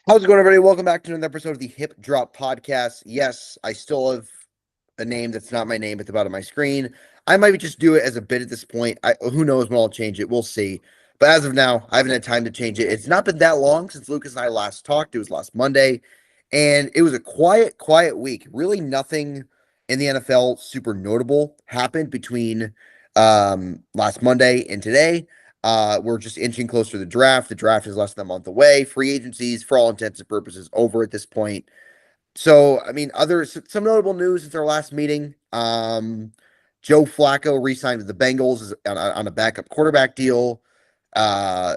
How's it going, everybody? Welcome back to another episode of the Hip Drop Podcast. Yes, I still have a name that's not my name at the bottom of my screen. I might just do it as a bit at this point. Who knows when I'll change it? We'll see. But as of now, I haven't had time to change it. It's not been that long since Lucas and I last talked. It was last Monday, and it was a quiet week. Really, nothing in the NFL super notable happened between last Monday and today. We're just inching closer to the draft. The draft is less than a month away. Free agencies, for all intents and purposes, over at this point. So, I mean, some notable news since our last meeting. Joe Flacco re-signed with the Bengals on a backup quarterback deal. Uh,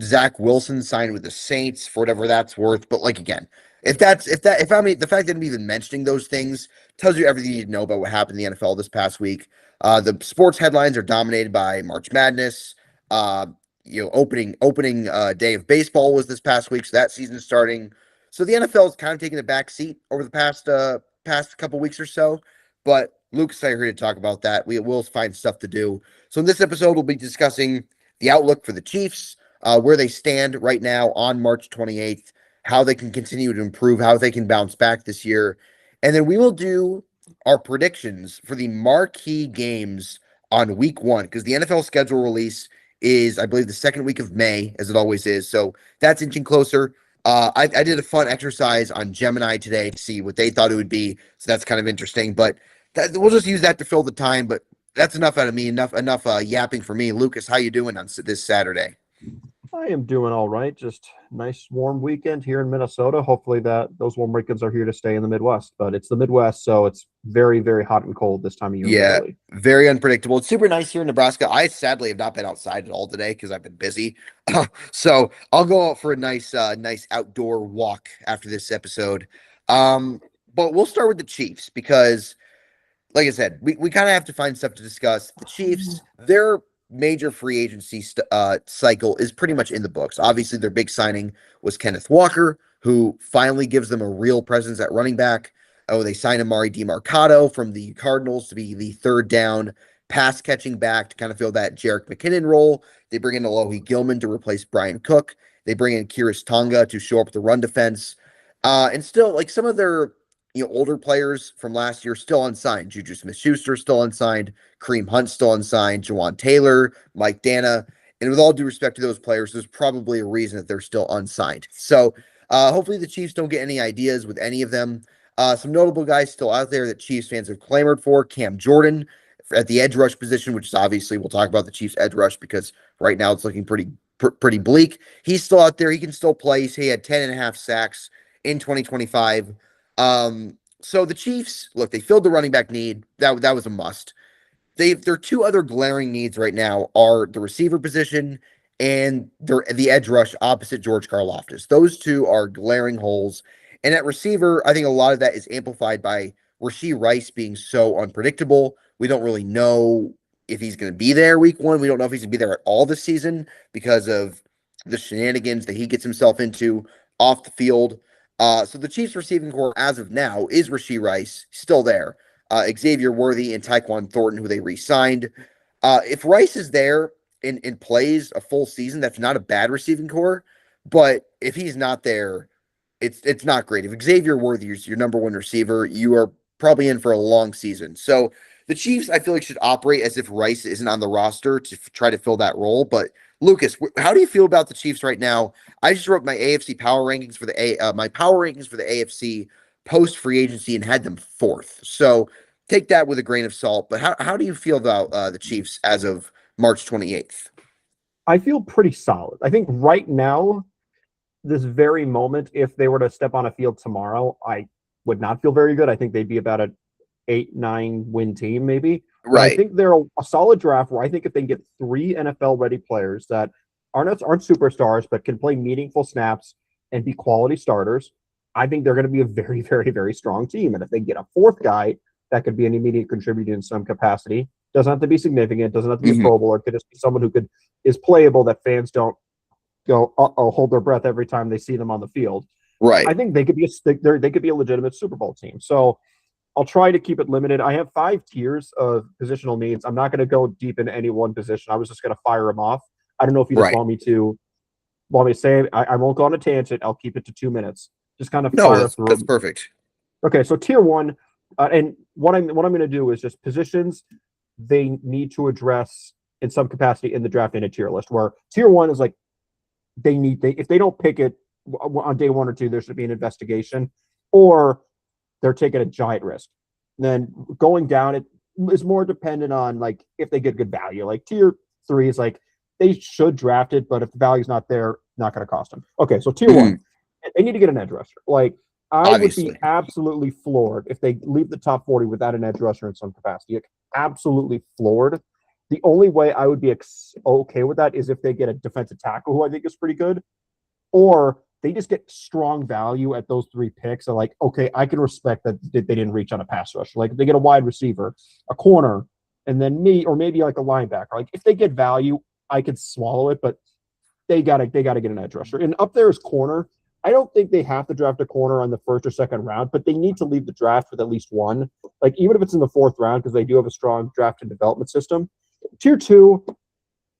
Zach Wilson signed with the Saints for whatever that's worth. But like again, the fact that I'm even mentioning those things tells you everything you need to know about what happened in the NFL this past week. The sports headlines are dominated by March Madness. Uh, opening day of baseball was this past week, so that season's starting. So the NFL is kind of taking a back seat over the past couple weeks or so. But Lucas and I are here to talk about that. We will find stuff to do. So in this episode, we'll be discussing the outlook for the Chiefs, where they stand right now on March 28th, how they can continue to improve, how they can bounce back this year. And then we will do our predictions for the marquee games on week one, because the NFL schedule release is, I believe, the second week of May, as it always is. So that's inching closer. I did a fun exercise on Gemini today to see what they thought it would be. So that's kind of interesting. But we'll just use that to fill the time. But that's enough out of me. Enough yapping for me. Lucas, how you doing on this Saturday? I am doing all right. Just nice warm weekend here in Minnesota. Hopefully that those warm weekends are here to stay in the Midwest. But it's the Midwest, so it's very, very hot and cold this time of year Yeah, lately. very unpredictable. It's super nice here in Nebraska. I sadly have not been outside at all today because I've been busy. So I'll go out for a nice outdoor walk after this episode. But we'll start with the Chiefs because, like I said, we kind of have to find stuff to discuss. The Chiefs, their major free agency cycle is pretty much in the books. Obviously, their big signing was Kenneth Walker, who finally gives them a real presence at running back. Oh, they signed Amari DiMarcado from the Cardinals to be the third down pass catching back to kind of fill that Jerick McKinnon role. They bring in Alohi Gilman to replace Brian Cook. They bring in Kiris Tonga to shore up the run defense. And still, like some of their older players from last year still unsigned. Juju Smith-Schuster still unsigned. Kareem Hunt still unsigned. Jawan Taylor, Mike Dana. And with all due respect to those players, there's probably a reason that they're still unsigned. So hopefully the Chiefs don't get any ideas with any of them. Some notable guys still out there that Chiefs fans have clamored for. Cam Jordan at the edge rush position, which is obviously, we'll talk about the Chiefs edge rush because right now it's looking pretty bleak. He's still out there. He can still play. He had 10 and a half sacks in 2025. So the Chiefs, look, they filled the running back need. That was a must. Their two other glaring needs right now are the receiver position and the edge rush opposite George Karlaftis. Those two are glaring holes. And at receiver, I think a lot of that is amplified by Rashee Rice being so unpredictable. We don't really know if he's going to be there week one. We don't know if he's going to be there at all this season because of the shenanigans that he gets himself into off the field. So the Chiefs receiving core as of now is Rashee Rice, still there. Xavier Worthy and Tyquan Thornton, who they re-signed. If Rice is there and plays a full season, that's not a bad receiving core. But if he's not there, it's not great. If Xavier Worthy is your number one receiver, you are probably in for a long season. So the Chiefs, I feel like, should operate as if Rice isn't on the roster to try to fill that role. But Lucas, how do you feel about the Chiefs right now? I just wrote my AFC power rankings for my power rankings for the AFC post free agency and had them fourth. So take that with a grain of salt. But how do you feel about the Chiefs as of March 28th? I feel pretty solid. I think right now, this very moment, if they were to step on a field tomorrow, I would not feel very good. I think they'd be about an 8-9 win team, maybe. But I Right. think they're a solid draft where I think if they can get 3 NFL ready players that aren't superstars but can play meaningful snaps and be quality starters, I think they're going to be a very, very, very strong team. And if they get a fourth guy that could be an immediate contributor in some capacity, doesn't have to be significant, doesn't have to be a Pro Bowler, could just be someone who is playable that fans don't go hold their breath every time they see them on the field. Right. I think they could be a legitimate Super Bowl team. So I'll try to keep it limited. I have 5 tiers of positional needs. I'm not going to go deep into any one position. I was just going to fire them off. I don't know if you just Right. want me to Want me to say it? I won't go on a tangent. I'll keep it to 2 minutes. Just kind of No, fire that's through. perfect. Okay, so tier one, and what I'm going to do is just positions they need to address in some capacity in the draft in a tier list. Where tier one is like they if they don't pick it on day 1 or 2, there should be an investigation, or they're taking a giant risk. And then going down, it is more dependent on like if they get good value. Like tier three is like they should draft it, but if the value's not there, not going to cost them. Okay, so tier one, they need to get an edge rusher. Like I would be Obviously. absolutely floored if they leave the top 40 without an edge rusher in some capacity. Like, absolutely floored. The only way I would be okay with that is if they get a defensive tackle who I think is pretty good, or they just get strong value at those 3 picks. And like, okay, I can respect that they didn't reach on a pass rush. Like if they get a wide receiver, a corner, and then me, or maybe like a linebacker. Like if they get value, I could swallow it, but they gotta get an edge rusher. And up there is corner. I don't think they have to draft a corner on the first or second round, but they need to leave the draft with at least one. Like even if it's in the 4th round, because they do have a strong draft and development system. Tier two,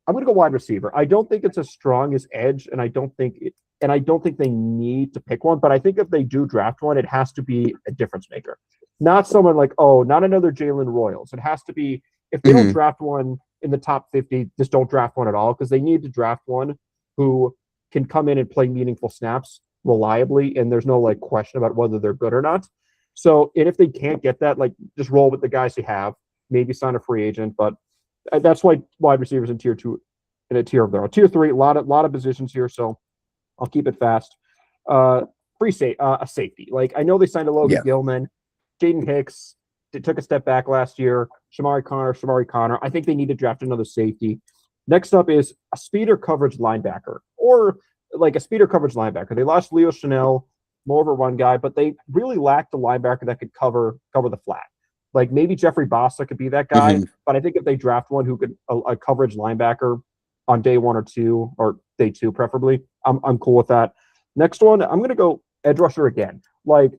I'm going to go wide receiver. I don't think it's as strong as edge, and I don't think they need to pick one. But I think if they do draft one, it has to be a difference maker, not someone like not another Jalen Royals. It has to be if they don't draft one in the top 50, just don't draft one at all because they need to draft one who can come in and play meaningful snaps reliably, and there's no like question about whether they're good or not. So, and if they can't get that, like just roll with the guys you have, maybe sign a free agent, but that's why wide receivers in tier two, in a tier of their own. Tier three, a lot of positions here, so I'll keep it fast. A safety. Like I know they signed a Logan Gilman, Jaden Hicks. They took a step back last year. Shamari Connor. I think they need to draft another safety. Next up is a speeder coverage linebacker, or like a speeder coverage linebacker. They lost Leo Chanel, more of a run guy, but they really lacked a linebacker that could cover the flat. Like maybe Jeffrey Bossa could be that guy, but I think if they draft one who could a coverage linebacker on day 1 or 2 or day 2 preferably, I'm cool with that. Next one, I'm gonna go edge rusher again. Like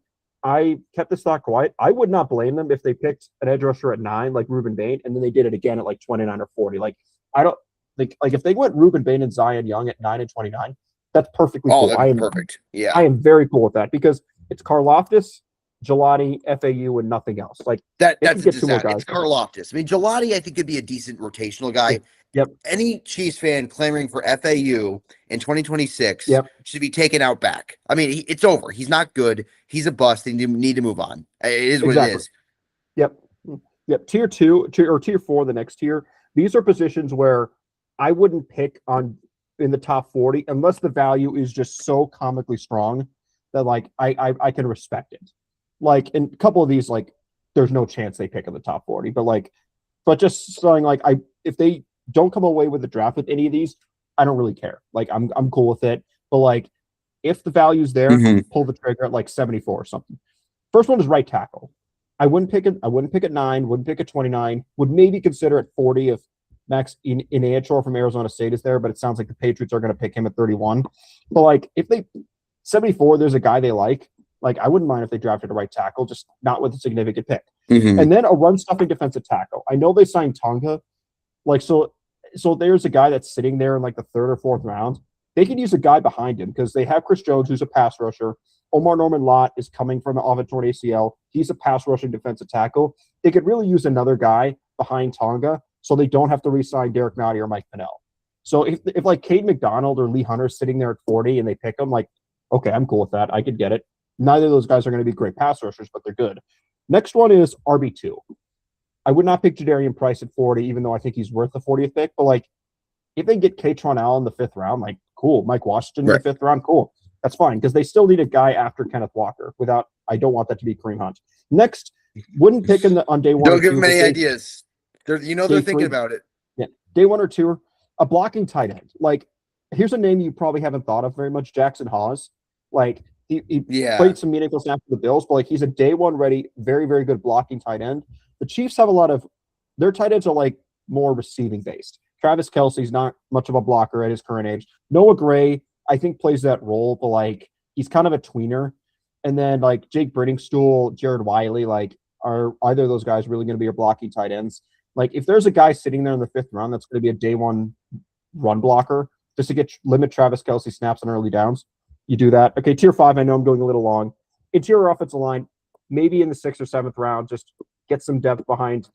I kept this thought quiet. I would not blame them if they picked an edge rusher at 9, like Ruben Bain, and then they did it again at like 29 or 40. Like I don't think like if they went Ruben Bain and Zion Young at 9 and 29, that's perfectly cool. That'd be perfect. Yeah. I am very cool with that because it's Karlaftis, Gelati, FAU, and nothing else. Like that's a disaster. It's Karlaftis. I mean, Gelati, I think could be a decent rotational guy. Yep. Any Chiefs fan clamoring for FAU in 2026 should be taken out back. I mean, it's over. He's not good. He's a bust. They need to move on. It is what it is. Yep. Tier 2 or tier 4, the next tier. These are positions where I wouldn't pick in the top 40 unless the value is just so comically strong that like I can respect it. Like in a couple of these, like there's no chance they pick in the top 40, but just saying like if they don't come away with the draft with any of these, I don't really care. Like I'm cool with it. But like if the value's there, pull the trigger at like 74 or something. First one is right tackle. I wouldn't pick at 9, wouldn't pick at 29, would maybe consider at 40 if Max Ineachor from Arizona State is there, but it sounds like the Patriots are going to pick him at 31. But like if they 74, there's a guy they like I wouldn't mind if they drafted a right tackle, just not with a significant pick. And then a run-stuffing defensive tackle. I know they signed Tonga. Like, so there's a guy that's sitting there in like the 3rd or 4th round. They can use a guy behind him because they have Chris Jones, who's a pass rusher. Omar Norman Lott is coming from an torn ACL. He's a pass rushing defensive tackle. They could really use another guy behind Tonga so they don't have to re-sign Derek Nottie or Mike Pinnell. So if like Cade McDonald or Lee Hunter's sitting there at 40 and they pick him, like, okay, I'm cool with that. I could get it. Neither of those guys are going to be great pass rushers, but they're good. Next one is RB2. I would not pick Jadarian Price at 40, even though I think he's worth the 40th pick. But like, if they get Katron Allen in the 5th round, like, cool. Mike Washington in the 5th round, cool. That's fine because they still need a guy after Kenneth Walker. I don't want that to be Kareem Hunt. Next, wouldn't pick on day 1. Don't give them any ideas. They're thinking about it. Yeah, day 1 or 2, a blocking tight end. Like, here's a name you probably haven't thought of very much, Jackson Hawes. Like, he played some meaningful snaps for the Bills, but like he's a day 1 ready, very, very good blocking tight end. The Chiefs have a lot of their tight ends are like more receiving based. Travis Kelce's not much of a blocker at his current age. Noah Gray, I think, plays that role, but like he's kind of a tweener. And then like Jake Brittingstool, Jared Wiley, like are either of those guys really going to be your blocking tight ends? Like if there's a guy sitting there in the 5th round that's going to be a day 1 run blocker, just to limit Travis Kelce snaps on early downs. You do that. Okay, tier 5, I know I'm going a little long. Interior offensive line, maybe in the 6th or 7th round, just get some depth behind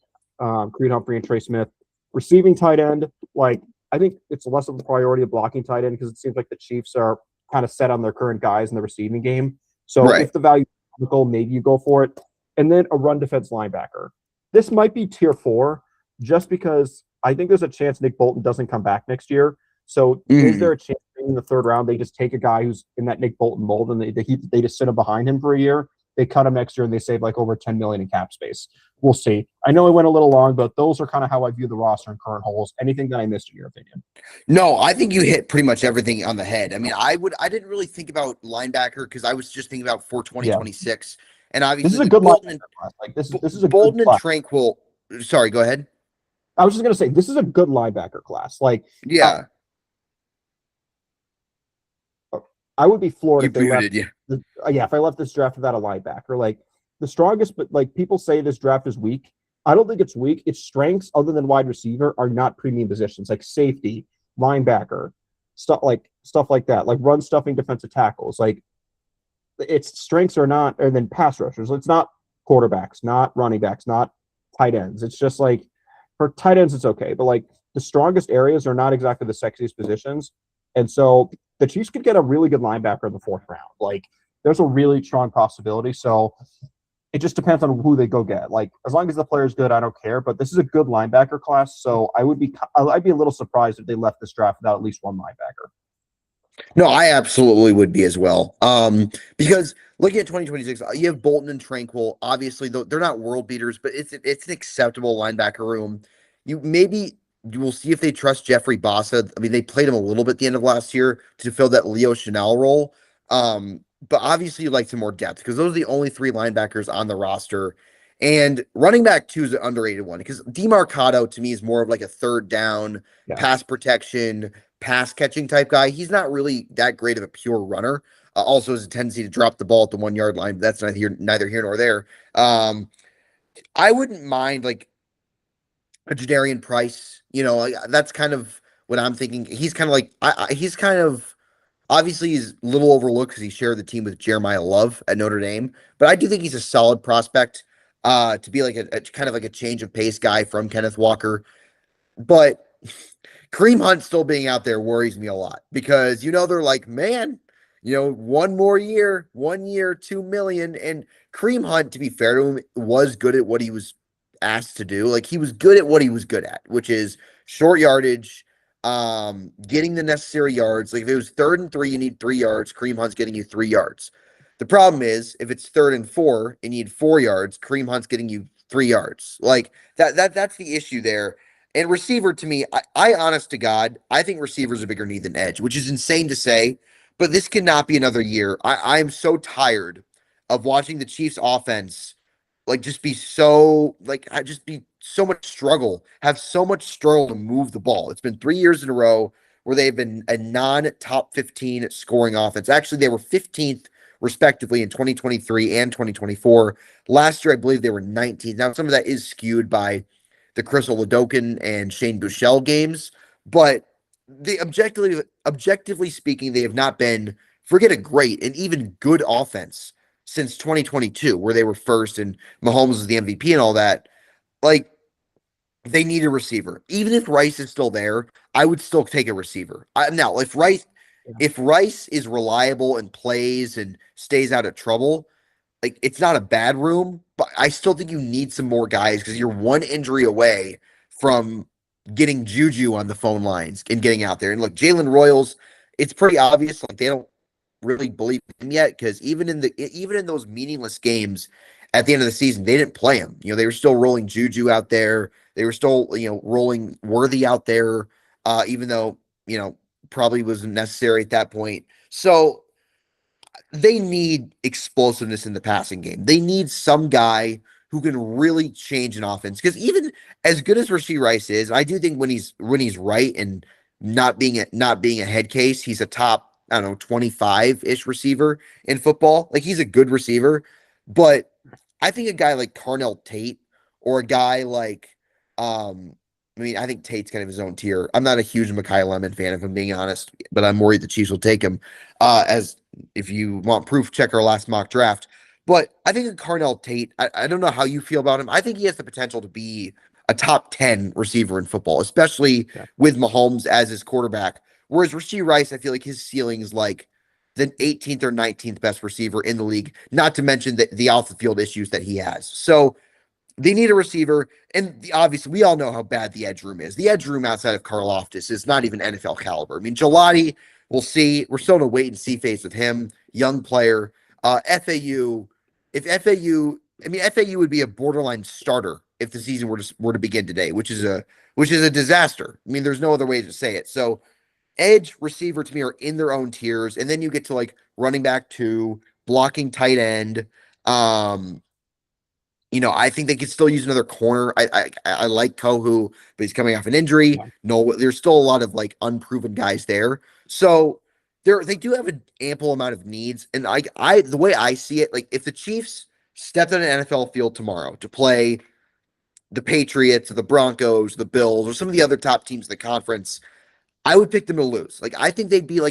Creed Humphrey and Trey Smith. Receiving tight end, like, I think it's less of a priority of blocking tight end because it seems like the Chiefs are kind of set on their current guys in the receiving game. So Right. if the value is economical, maybe you go for it. And then a run defense linebacker. This might be tier 4 just because I think there's a chance Nick Bolton doesn't come back next year. So is there a chance in the 3rd round they just take a guy who's in that Nick Bolton mold and they just sit him behind him for a year? They cut him next year and they save like over $10 million in cap space. We'll see. I know I went a little long, but those are kind of how I view the roster and current holes. Anything that I missed in your opinion? No, I think you hit pretty much everything on the head. I mean, I didn't really think about linebacker because I was just thinking about for Yeah, 2026. And this obviously is a like good Bolton and linebacker class. Like this is a good Bolton and class. Tranquil. Sorry, go ahead. I was just gonna say this is a good linebacker class. Like Yeah. I would be floored You if they left. muted, yeah. If I left this draft without a linebacker, like the strongest, but like people say this draft is weak. I don't think it's weak. Its strengths, other than wide receiver, are not premium positions like safety, linebacker, stuff like that, like run stuffing defensive tackles. Like its strengths are not, and then pass rushers. It's not quarterbacks, not running backs, not tight ends. It's just like for tight ends, it's okay, but like the strongest areas are not exactly the sexiest positions, and so the Chiefs could get a really good linebacker in the 4th round. Like there's a really strong possibility. So it just depends on who they go get. Like as long as the player's good, I don't care. But this is a good linebacker class, so I'd be a little surprised if they left this draft without at least one linebacker. No, I absolutely would be as well. Because looking at 2026, you have Bolton and Tranquil. Obviously, though they're not world beaters, but it's an acceptable linebacker room. You will see if they trust Jeffrey Bossa. I mean, they played him a little bit at the end of last year to fill that Leo Chanel role. But obviously, you like some more depth because those are the only 3 linebackers on the roster. And running back 2 is an underrated one because DeMarcado to me is more of like a 3rd down Yeah. pass protection pass catching type guy. He's not really that great of a pure runner. Also, has a tendency to drop the ball at the 1 yard line. But that's neither here nor there. I wouldn't mind like a Jadarian Price. Like, that's kind of what I'm thinking. He's kind of like he's kind of obviously he's a little overlooked because he shared the team with Jeremiah Love at Notre Dame. But I do think he's a solid prospect to be like a kind of like a change of pace guy from Kenneth Walker. But Kareem Hunt still being out there worries me a lot because they're like, man, 1 year, 2 million. And Kareem Hunt, to be fair to him, was good at what he was asked to do. Like he was good at what he was good at, which is short yardage, getting the necessary yards. Like if it was 3rd and 3, you need 3 yards. Kareem Hunt's getting you 3 yards. The problem is if it's 3rd and 4 and you need 4 yards, Kareem Hunt's getting you 3 yards. Like that's the issue there. And receiver to me, I honest to God, I think receivers are bigger need than edge, which is insane to say, but this cannot be another year. I'm so tired of watching the Chiefs offense like just be so like I just be so much struggle, have so much struggle to move the ball. It's been 3 years in a row where they've been a non-top 15 scoring offense. Actually, they were 15th respectively in 2023 and 2024. Last year, I believe they were 19th. Now, some of that is skewed by the Chris Oladokin and Shane Buechele games, but they objectively speaking, they have not been forget a great and even good offense since 2022, where they were first and Mahomes was the MVP and all that. Like they need a receiver. Even if Rice is still there, I would still take a receiver. Now, if Rice is reliable and plays and stays out of trouble, like it's not a bad room, but I still think you need some more guys because you're one injury away from getting Juju on the phone lines and getting out there. And look, Jalen Royals, it's pretty obvious like they don't really believe him yet because even in those meaningless games at the end of the season, they didn't play him. They were still rolling Juju out there. They were still rolling Worthy out there, even though probably wasn't necessary at that point. So they need explosiveness in the passing game. They need some guy who can really change an offense. Because even as good as Rashee Rice is, I do think when he's right and not being a head case, he's a top, I don't know, 25-ish receiver in football. Like he's a good receiver. But I think a guy like Carnell Tate or a guy like I mean, I think Tate's kind of his own tier. I'm not a huge Mekhi Lemon fan, if I'm being honest, but I'm worried the Chiefs will take him. As if you want proof, check our last mock draft. But I think Carnell Tate, I don't know how you feel about him. I think he has the potential to be a top 10 receiver in football, especially Yeah, with Mahomes as his quarterback. Whereas Rashee Rice, I feel like his ceiling is like the 18th or 19th best receiver in the league, not to mention the off the field issues that he has. So they need a receiver, and obviously we all know how bad the edge room is. The edge room outside of Karlaftis is not even NFL caliber. I mean, Gelati, we'll see. We're still in a wait and see phase with him, young player. FAU, if FAU, I mean, FAU would be a borderline starter if the season were to begin today, which is a disaster. I mean, there's no other way to say it. So edge receiver to me are in their own tiers, and then you get to like running back two, blocking tight end. Um, I think they could still use another corner. I like Kohu, but he's coming off an injury. yeah, No, there's still a lot of like unproven guys there. So they do have an ample amount of needs. And I the way I see it, like if the Chiefs stepped on an NFL field tomorrow to play the Patriots or the Broncos, the Bills, or some of the other top teams in the conference, I would pick them to lose. Like I think they'd be yeah,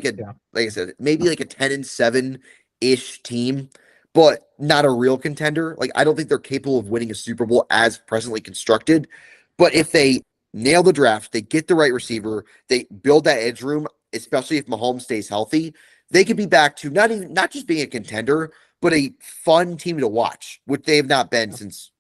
like I said, maybe like a 10-7 ish team, but not a real contender. Like I don't think they're capable of winning a Super Bowl as presently constructed. But yeah, if they nail the draft, they get the right receiver, they build that edge room, especially if Mahomes stays healthy, they could be back to not just being a contender, but a fun team to watch, which they have not been yeah, since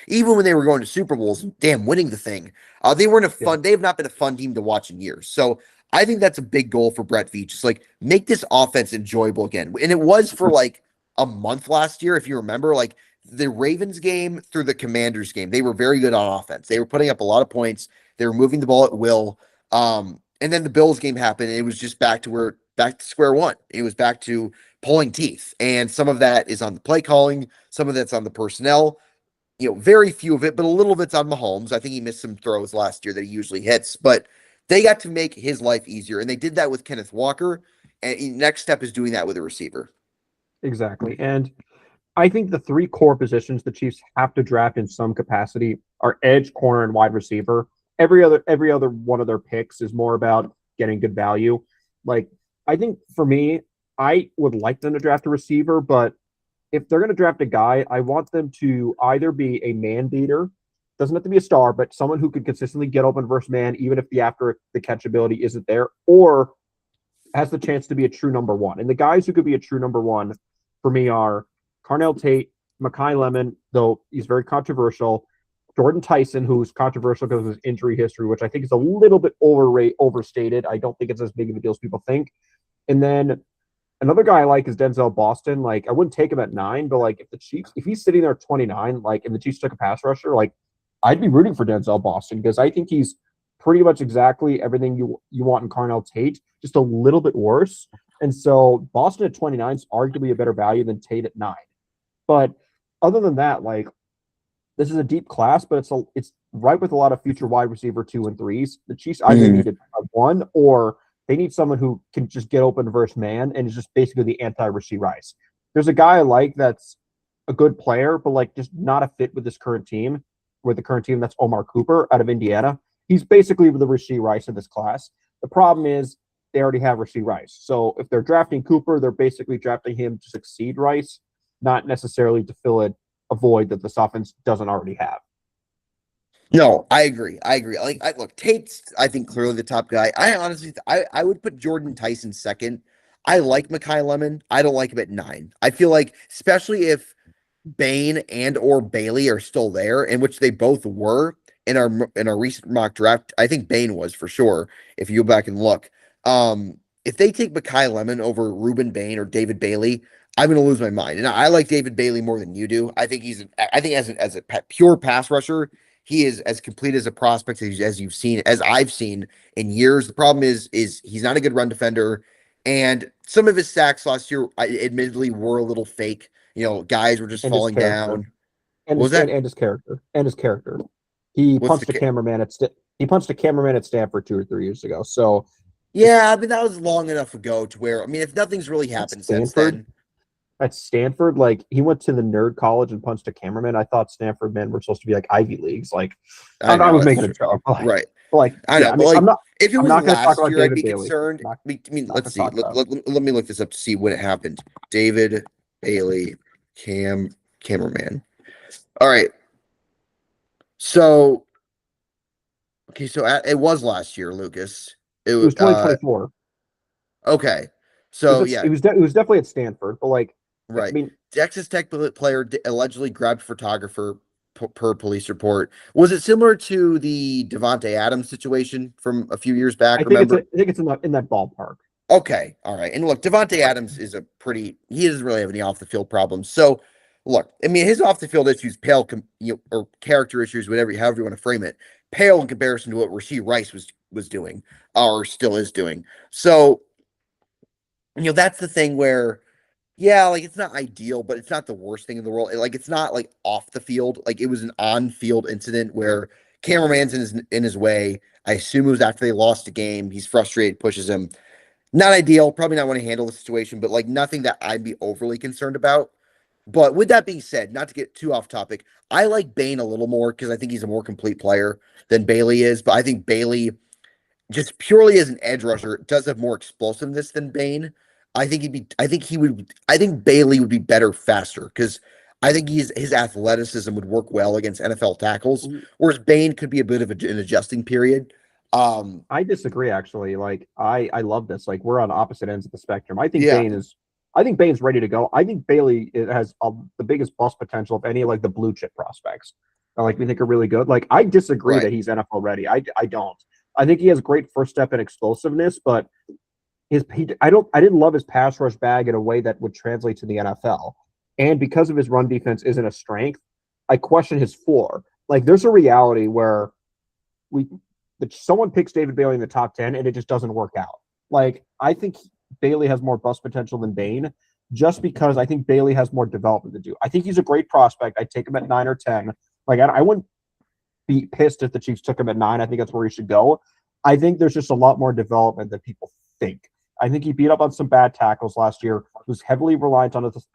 even when they were going to Super Bowls, damn, winning the thing. They weren't a yeah, fun. They have not been a fun team to watch in years. So I think that's a big goal for Brett Veach. Just like make this offense enjoyable again. And it was for like a month last year, if you remember, like the Ravens game through the Commanders game, they were very good on offense. They were putting up a lot of points. They were moving the ball at will. And then the Bills game happened, and it was just back to square one. It was back to pulling teeth. And some of that is on the play calling, some of that's on the personnel. Very few of it, but a little of it's on Mahomes. I think he missed some throws last year that he usually hits, but they got to make his life easier. And they did that with Kenneth Walker. And next step is doing that with a receiver. exactly. And I think the three core positions the Chiefs have to draft in some capacity are edge, corner, and wide receiver. Every other one of their picks is more about getting good value. Like I think for me, I would like them to draft a receiver, but if they're going to draft a guy, I want them to either be a man beater, doesn't have to be a star, but someone who could consistently get open versus man, even if the after the catch ability isn't there, or has the chance to be a true number one. And the guys who could be a true number one for me are Carnell Tate, Mekhi Lemon, though he's very controversial, Jordan Tyson, who's controversial because of his injury history, which I think is a little bit overstated. I don't think it's as big of a deal as people think. And then another guy I like is Denzel Boston. Like, I wouldn't take him at 9, but like if he's sitting there at 29, like, and the Chiefs took a pass rusher, like, I'd be rooting for Denzel Boston because I think he's pretty much exactly everything you want in Carnell Tate, just a little bit worse. And so Boston at 29 is arguably a better value than Tate at 9. But other than that, like, this is a deep class, but it's right with a lot of future wide receiver 2 and 3s. The Chiefs either Mhm. need a one or they need someone who can just get open versus man and is just basically the anti-Rashee Rice. There's a guy I like that's a good player, but like just not a fit with this current team. With the current team, that's Omar Cooper out of Indiana. He's basically the Rashee Rice of this class. The problem is they already have Rashee Rice. So if they're drafting Cooper, they're basically drafting him to succeed Rice, not necessarily to fill a void that this offense doesn't already have. No, I agree. I agree. Look, Tate's, I think, clearly the top guy. I honestly, I would put Jordan Tyson second. I like Mekhi Lemon. I don't like him at 9. I feel like, especially if Bain and or Bailey are still there, in which they both were in our recent mock draft. I think Bain was for sure. If you go back and look, if they take Mekhi Lemon over Ruben Bain or David Bailey, I'm going to lose my mind. And I like David Bailey more than you do. I think as a pure pass rusher, he is as complete as a prospect as I've seen in years. The problem is he's not a good run defender, and some of his sacks last year, admittedly, were a little fake. Guys were just And his falling character. down. And What his was that? and his character. And his character. He What's punched the a cameraman at Stanford 2 or 3 years ago. So it's Yeah, I mean that was long enough ago to where I mean if nothing's really at happened since Stanford. then. at Stanford, like he went to the nerd college and punched a cameraman. I thought Stanford men were supposed to be like Ivy Leagues. Like I I know was that's making a true. joke, Right. but like I yeah, know, I but mean like if it I'm was not going to talk last about year, I'd David be Bailey. concerned. Not I mean, not let's going to see. talk about him. Let me look this up to see when it happened. David Bailey, cameraman. All right. So okay, so it was last year, Lucas. It was It 2024. okay. It was So yeah, it was definitely at Stanford, but like yeah, I right. mean Texas Tech player allegedly grabbed photographer per police report. Was it similar to the Devonte Adams situation from a few years back? Remember? I think it's in that ballpark. Okay, all right. And look, Devonte Adams is a pretty. He doesn't really have any off the field problems. So, look, I mean, his off the field issues pale, or character issues, whatever, however you want to frame it, pale in comparison to what Rashee Rice was doing, or still is doing. So, that's the thing where, yeah, like it's not ideal, but it's not the worst thing in the world. Like it's not like off the field. Like it was an on field incident where cameraman's in his way. I assume it was after they lost the game. He's frustrated, pushes him. Not ideal, probably not want to handle the situation, but like nothing that I'd be overly concerned about. But with that being said, not to get too off topic, I like Bane a little more because I think he's a more complete player than Bailey is. But I think Bailey, just purely as an edge rusher, does have more explosiveness than Bane. I think Bailey would be better faster because I think his athleticism would work well against NFL tackles, whereas Bane could be a bit of an adjusting period. I disagree actually. Like I love this. Like we're on opposite ends of the spectrum. Yeah, I think Bane's ready to go. I think Bailey has the biggest bust potential of any like the blue chip prospects. Like we think are really good. Like I disagree right. that he's NFL ready. I don't. I think he has great first step and explosiveness, but I didn't love his pass rush bag in a way that would translate to the NFL. And because of his run defense isn't a strength, I question his floor. Like there's a reality where we that someone picks David Bailey in the top 10 and it just doesn't work out. Like I think Bailey has more bust potential than Bane just because I think Bailey has more development to do. I think he's a great prospect. I'd take him at 9 or 10. Like I wouldn't be pissed if the Chiefs took him at 9. I think that's where he should go. I think there's just a lot more development than people think. I think he beat up on some bad tackles last year. Was heavily reliant on his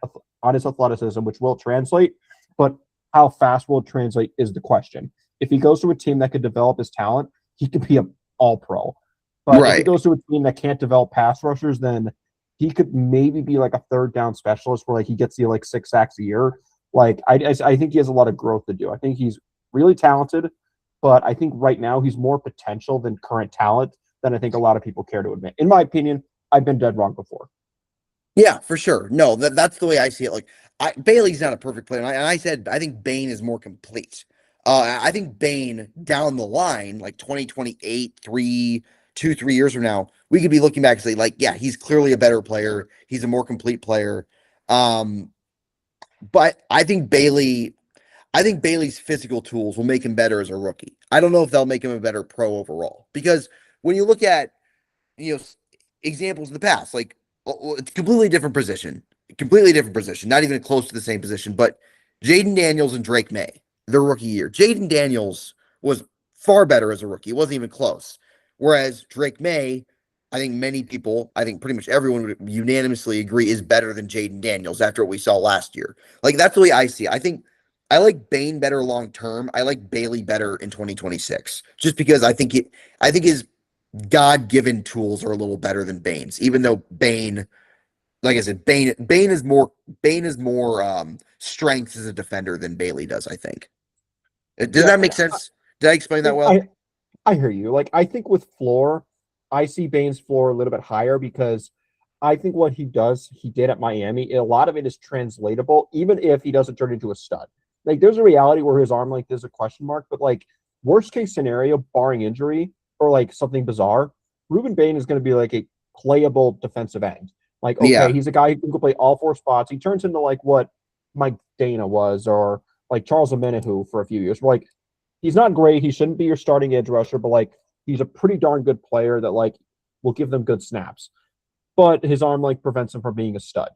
athleticism, which will translate, but how fast will it translate is the question. If he goes to a team that could develop his talent, he could be an all pro. But if he Right. goes to a team that can't develop pass rushers, then he could maybe be like a third down specialist where like he gets you like 6 sacks a year. Like I think he has a lot of growth to do. I think he's really talented, but I think right now he's more potential than current talent than I think a lot of people care to admit. In my opinion, I've been dead wrong before. Yeah, for sure. No, that's the way I see it. Like Bailey's not a perfect player. And I said I think Bane is more complete. I think Bane down the line, like 2028, 3 years from now, we could be looking back and say, like, yeah, he's clearly a better player. He's a more complete player. Um, but I think Bailey's physical tools will make him better as a rookie. I don't know if they'll make him a better pro overall. Because when you look at you know examples in the past. Like it's a completely different position, not even close to the same position. But Jaden Daniels and Drake May, their rookie year, Jaden Daniels was far better as a rookie. It wasn't even close. Whereas Drake May, I think many people, I think pretty much everyone would unanimously agree is better than Jaden Daniels after what we saw last year. Like that's the way I see it. I think I like Bane better long term. I like Bailey better in 2026, just because I think his God-given tools are a little better than Bane's, even though Bane, like I said, Bane is more strength as a defender than Bailey does, I think. Does Yeah, that and make sense? Did I explain that well? I hear you. Like I think with floor, I see Bane's floor a little bit higher because I think what he did at Miami, a lot of it is translatable, even if he doesn't turn into a stud. Like there's a reality where his arm like there's a question mark, but like worst case scenario, barring injury or like something bizarre, Ruben Bain is going to be like a playable defensive end. Like, okay, Yeah. he's a guy who can play all four spots. He turns into like what Mike Dana was or like Charles Omenihu for a few years. Like he's not great. He shouldn't be your starting edge rusher, but like he's a pretty darn good player that like will give them good snaps. But his arm like prevents him from being a stud.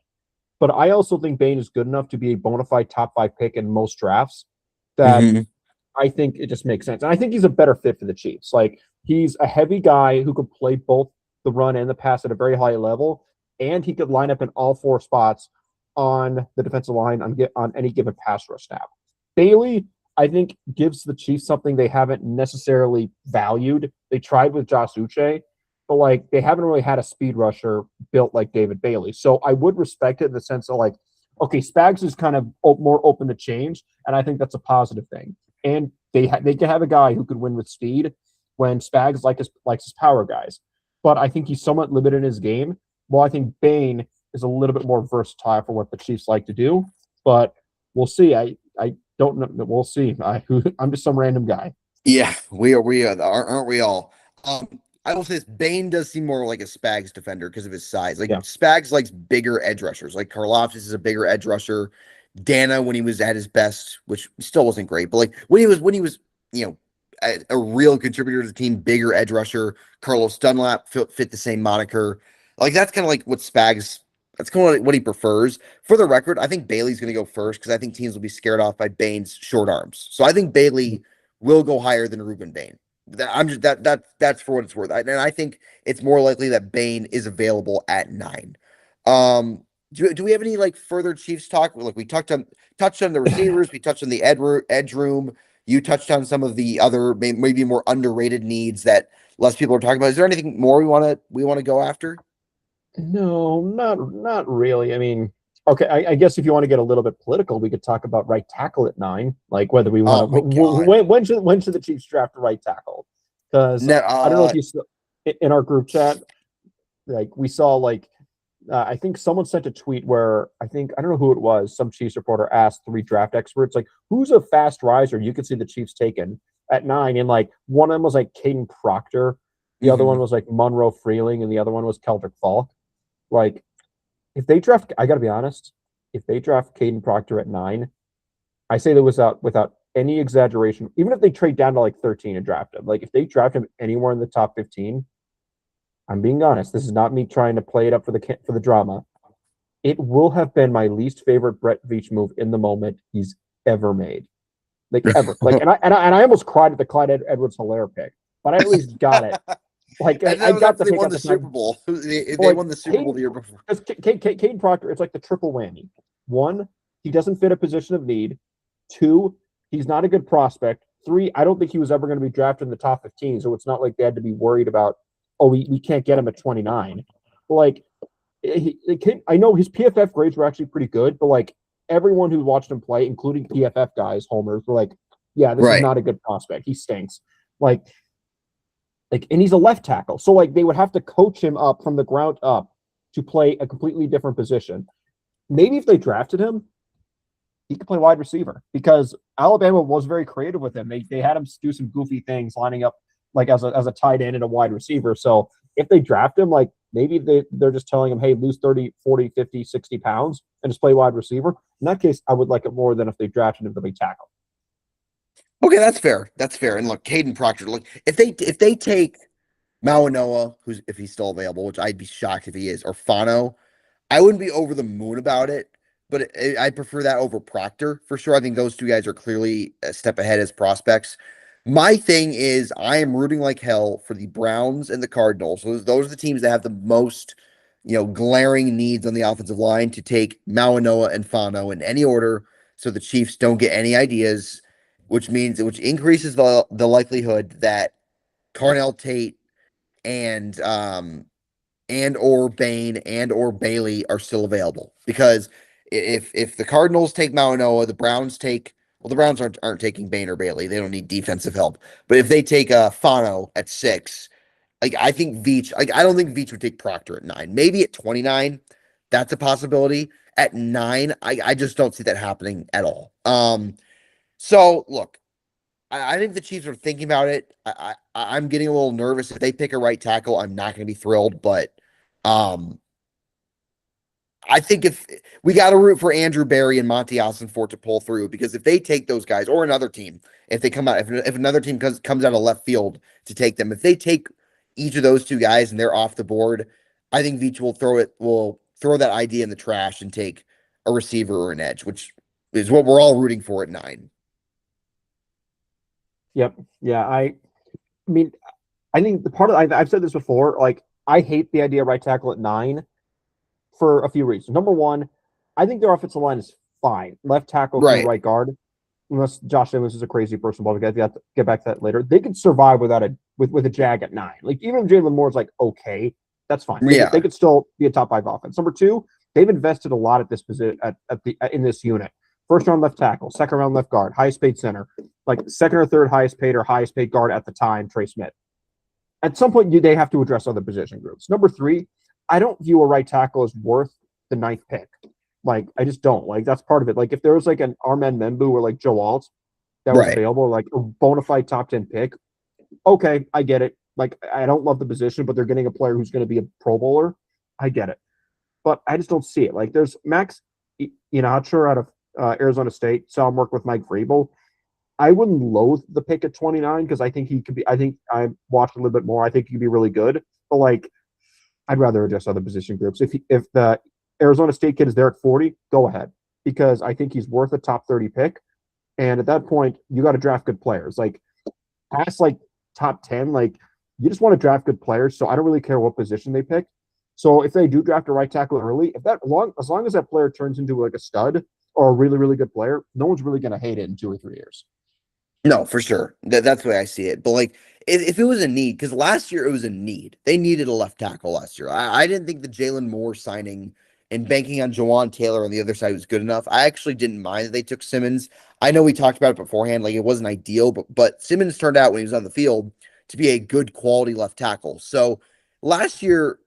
But I also think Bain is good enough to be a bona fide top 5 pick in most drafts that Hmm. I think it just makes sense. And I think he's a better fit for the Chiefs. Like he's a heavy guy who could play both the run and the pass at a very high level, and he could line up in all four spots on the defensive line on any given pass rush snap. Bailey, I think, gives the Chiefs something they haven't necessarily valued. They tried with Josh Uche, but like they haven't really had a speed rusher built like David Bailey. So I would respect it in the sense of like, okay, Spags is kind of more open to change, and I think that's a positive thing. And they can have a guy who could win with speed when Spags likes his power guys. But I think he's somewhat limited in his game. Well, I think Bain is a little bit more versatile for what the Chiefs like to do. But we'll see. I don't know. We'll see. I'm just some random guy. Yeah, we are, aren't we all? I will say this: Bane does seem more like a Spags defender because of his size. Like Yeah. Spags likes bigger edge rushers. Like Karlaftis is a bigger edge rusher. Dana, when he was at his best, which still wasn't great, but like when he was, you know, a real contributor to the team, bigger edge rusher. Carlos Dunlap fit the same moniker. Like that's kind of like what Spags. That's kind of like what he prefers. For the record, I think Bailey's going to go first because I think teams will be scared off by Bane's short arms. So I think Bailey will go higher than Ruben Bain. I'm just that's for what it's worth. And I think it's more likely that Bain is available at 9. Do we have any like further Chiefs talk? Look, we touched on the receivers, we touched on the edge room. You touched on some of the other maybe more underrated needs that less people are talking about. Is there anything more we want to go after? No, not really. I mean, okay, I guess if you want to get a little bit political, we could talk about right tackle at 9, like whether we want Oh to. my God. When should the Chiefs draft a right tackle? Because No, I don't know if you saw in our group chat, like we saw like I think someone sent a tweet where I don't know who it was. Some Chiefs reporter asked 3 draft experts like, "Who's a fast riser you could see the Chiefs taken at 9?" And like one of them was like Caden Proctor, the other one mhm. was like Monroe Freeling, and the other one was Keldrick Falk. Like if they draft, I got to be honest, if they draft Caden Proctor at 9, I say that without any exaggeration, even if they trade down to like 13 and draft him, like if they draft him anywhere in the top 15, I'm being honest. This is not me trying to play it up for the drama. It will have been my least favorite Brett Veach move in the moment he's ever made, like ever. Like, and I almost cried at the Clyde Edwards Hilaire pick, but I at least got it. Like, And I that was got after the they pick won at the the Super time. Bowl. They, But they like, won the Super Bowl the year before. because Caden Proctor, it's like the triple whammy. One, he doesn't fit a position of need. Two, he's not a good prospect. Three, I don't think he was ever going to be drafted in the top 15, so it's not like they had to be worried about, oh, we can't get him at 29. But like, I know his PFF grades were actually pretty good, but like everyone who watched him play, including PFF guys, homers, were like, yeah, this is Right. not a good prospect. He stinks. Like, and he's a left tackle. So like they would have to coach him up from the ground up to play a completely different position. Maybe if they drafted him, he could play wide receiver because Alabama was very creative with him. They had him do some goofy things, lining up like as a tight end and a wide receiver. So if they draft him, like maybe they're just telling him, hey, lose 30, 40, 50, 60 pounds and just play wide receiver. In that case, I would like it more than if they drafted him to be tackle. Okay, that's fair. That's fair. And look, Caden Proctor. Look, if they take Mawanoa, who's if he's still available, which I'd be shocked if he is, or Fano, I wouldn't be over the moon about it. But I prefer that over Proctor for sure. I think those two guys are clearly a step ahead as prospects. My thing is, I am rooting like hell for the Browns and the Cardinals. So those are the teams that have the most, glaring needs on the offensive line to take Mawanoa and Fano in any order, so the Chiefs don't get any ideas, which increases the likelihood that Carnell Tate and and or Bain and or Bailey are still available. Because if the Cardinals take Mauanoa, the Browns take the Browns aren't taking Bain or Bailey. They don't need defensive help. But if they take Fano at 6, like I don't think Veach would take Proctor at 9. Maybe at 29, that's a possibility. At 9, I just don't see that happening at all. So look, I think the Chiefs are thinking about it. I'm getting a little nervous. If they pick a right tackle, I'm not going to be thrilled. But um, I think if we got to root for Andrew Berry and Monty Ossenfort to pull through, because if they take those guys or another team, if they come out, if another team comes out of left field to take them, if they take each of those two guys and they're off the board, I think Veach will throw that idea in the trash and take a receiver or an edge, which is what we're all rooting for at 9. Yep. Yeah. I mean, I think the part of I've said this before. Like, I hate the idea of right tackle at 9 for a few reasons. Number one, I think their offensive line is fine. Left tackle through Right. right guard, unless Josh Simmons is a crazy person, but we got to get back to that later. They could survive without with a Jag at 9. Like even if Jalen Moore's like okay, that's fine. They Yeah. could still be a top 5 offense. Number 2, they've invested a lot at this position in this unit. First round left tackle, second round left guard, highest paid center, like second or third highest paid guard at the time, Trey Smith. At some point, they have to address other position groups. Number 3, I don't view a right tackle as worth the 9th pick. Like, I just don't. Like, that's part of it. Like, if there was like an Armand Membu or like Joe Alt that was Right. available, like a bona fide top 10 pick, okay, I get it. Like, I don't love the position, but they're getting a player who's going to be a Pro Bowler. I get it. But I just don't see it. Like, there's Max, not sure out of Arizona State, saw him work with Mike Vrabel. I wouldn't loathe the pick at 29 because I think he could be. I think I watched a little bit more. I think he could be really good. But like, I'd rather adjust other position groups. If the Arizona State kid is there at 40, go ahead because I think he's worth a top 30 pick. And at that point, you got to draft good players. Like past like top 10, like you just want to draft good players. So I don't really care what position they pick. So if they do draft a right tackle early, as long as that player turns into like a stud or a really really good player, no one's really going to hate it in 2 or 3 years. No, for sure. That's the way I see it. But like, if it was a need, because last year it was a need. They needed a left tackle last year. I didn't think the Jalen Moore signing and banking on Jawan Taylor on the other side was good enough. I actually didn't mind that they took Simmons. I know we talked about it beforehand, like it wasn't ideal, but Simmons turned out when he was on the field to be a good quality left tackle. So last year,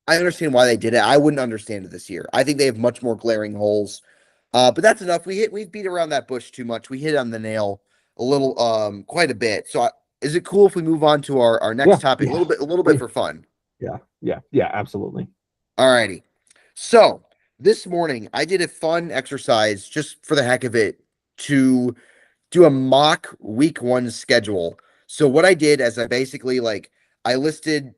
I understand why they did it. I wouldn't understand it this year. I think they have much more glaring holes. But that's enough. We've beat around that bush too much. We hit on the nail a little, quite a bit. So is it cool if we move on to our next Yeah, topic yeah, a little bit for fun? yeah, absolutely. All righty. So this morning I did a fun exercise just for the heck of it to do a mock week 1 schedule. So what I did is I basically like I listed,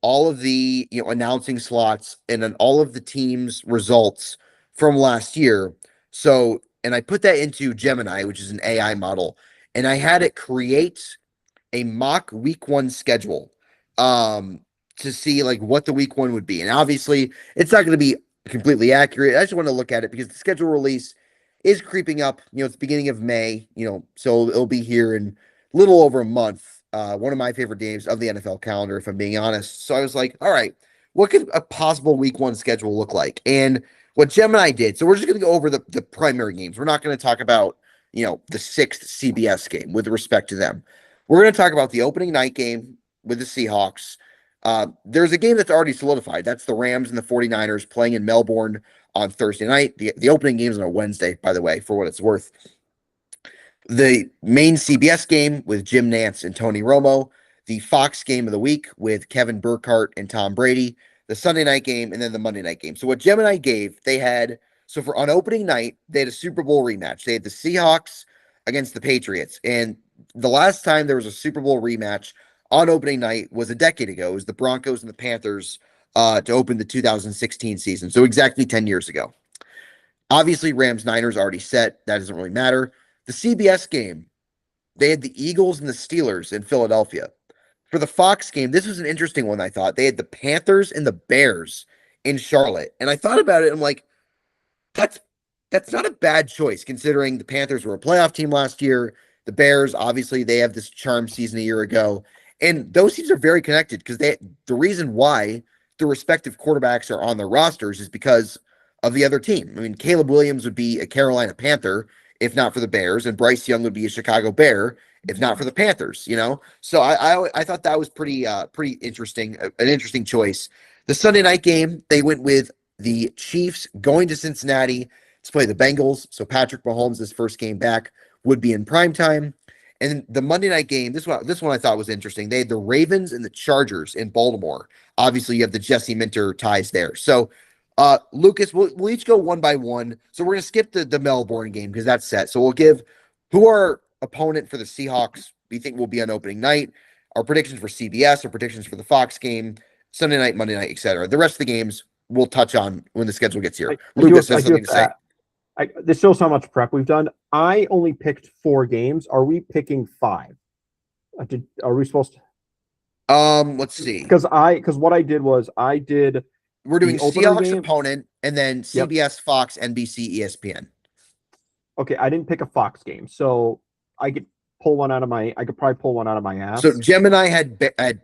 all of the, announcing slots and then all of the teams' results from last year. So, and I put that into Gemini, which is an AI model, and I had it create a mock week 1 schedule to see like what the week 1 would be. And obviously, it's not going to be completely accurate. I just want to look at it because the schedule release is creeping up. It's the beginning of May, so it'll be here in a little over a month. One of my favorite games of the NFL calendar, if I'm being honest. So I was like, all right, what could a possible week 1 schedule look like? And what Gemini did, so we're just going to go over the primary games. We're not going to talk about, the 6th CBS game with respect to them. We're going to talk about the opening night game with the Seahawks. There's a game that's already solidified. That's the Rams and the 49ers playing in Melbourne on Thursday night. The opening game is on a Wednesday, by the way, for what it's worth. The main CBS game with Jim Nantz and Tony Romo. The Fox game of the week with Kevin Burkhardt and Tom Brady. The Sunday night game, and then the Monday night game. So what Gemini gave, for on opening night, they had a Super Bowl rematch. They had the Seahawks against the Patriots. And the last time there was a Super Bowl rematch on opening night was a decade ago. It was the Broncos and the Panthers to open the 2016 season. So exactly 10 years ago. Obviously, Rams Niners already set. That doesn't really matter. The CBS game, they had the Eagles and the Steelers in Philadelphia. For the Fox game, this was an interesting one, I thought. They had the Panthers and the Bears in Charlotte. And I thought about it. I'm like, that's not a bad choice considering the Panthers were a playoff team last year. The Bears, obviously, they have this charm season a year ago. And those teams are very connected because the reason why the respective quarterbacks are on their rosters is because of the other team. I mean, Caleb Williams would be a Carolina Panther if not for the Bears, and Bryce Young would be a Chicago Bear if not for the Panthers. So I thought that was pretty interesting, an interesting choice. The Sunday night game, they went with the Chiefs going to Cincinnati to play the Bengals. So Patrick Mahomes' first game back would be in prime time. And the Monday night game, this one I thought was interesting. They had the Ravens and the Chargers in Baltimore. Obviously, you have the Jesse Minter ties there. So, Lucas, we'll each go one by one. So we're gonna skip the Melbourne game because that's set. So we'll give who our opponent for the Seahawks we think will be on opening night, our predictions for CBS, our predictions for the Fox game, Sunday night, Monday night, etc. The rest of the games we'll touch on when the schedule gets here. Lucas has something to say. This shows how much prep we've done. I only picked 4 games. Are we picking 5? Are we supposed to? Let's see. Because what I did was I did We're The doing opener Seahawks game. opponent and then Yep. CBS, Fox, NBC, ESPN. Okay, I didn't pick a Fox game, so I could pull one out of my. I could probably pull one out of my So ass. Gemini had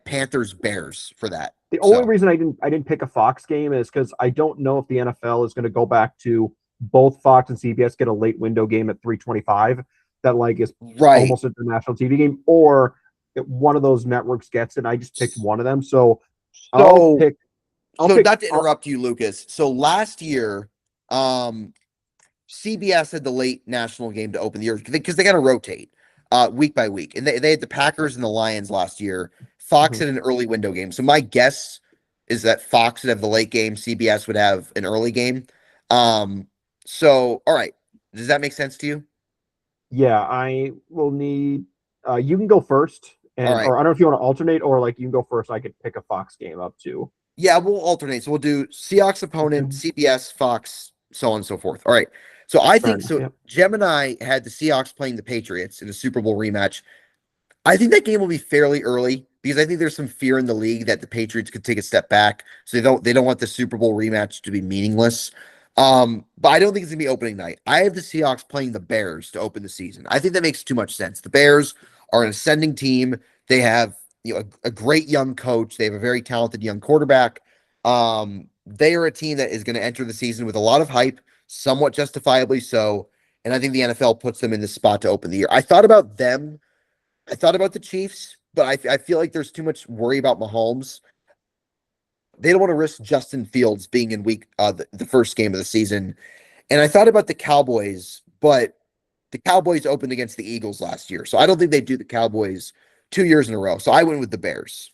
Panthers Bears for that. The only So reason I didn't pick a Fox game is because I don't know if the NFL is going to go back to both Fox and CBS get a late window game at 3:25 that like is right. almost an international TV game, or one of those networks gets it. And I just picked one of them, so I'll So pick. I'll so pick. not to interrupt you, Lucas. So last year, um, CBS had the late national game to open the year because they got to rotate week by week. And they had the Packers and the Lions last year. Fox Mhm. had an early window game. So my guess is that Fox would have the late game, CBS would have an early game. Um, so all right. Does that make sense to you? Yeah, I will need. You can go first, All and right. or I don't know if you want to alternate, or like you can go first. I could pick a Fox game up too. Yeah, we'll alternate. So we'll do Seahawks opponent, Okay. CBS, Fox, so on and so forth. All right. So I Fair think enough. so. Yeah. Gemini had the Seahawks playing the Patriots in a Super Bowl rematch. I think that game will be fairly early because I think there's some fear in the league that the Patriots could take a step back. So they don't want the Super Bowl rematch to be meaningless. But I don't think it's gonna be opening night. I have the Seahawks playing the Bears to open the season. I think that makes too much sense. The Bears are an ascending team. They have a great young coach. They have a very talented young quarterback. They are a team that is going to enter the season with a lot of hype, somewhat justifiably so. And I think the NFL puts them in the spot to open the year. I thought about them. I thought about the Chiefs, but I feel like there's too much worry about Mahomes. They don't want to risk Justin Fields being in the first game of the season. And I thought about the Cowboys, but the Cowboys opened against the Eagles last year. So I don't think they do the Cowboys 2 years in a row. So I went with the Bears.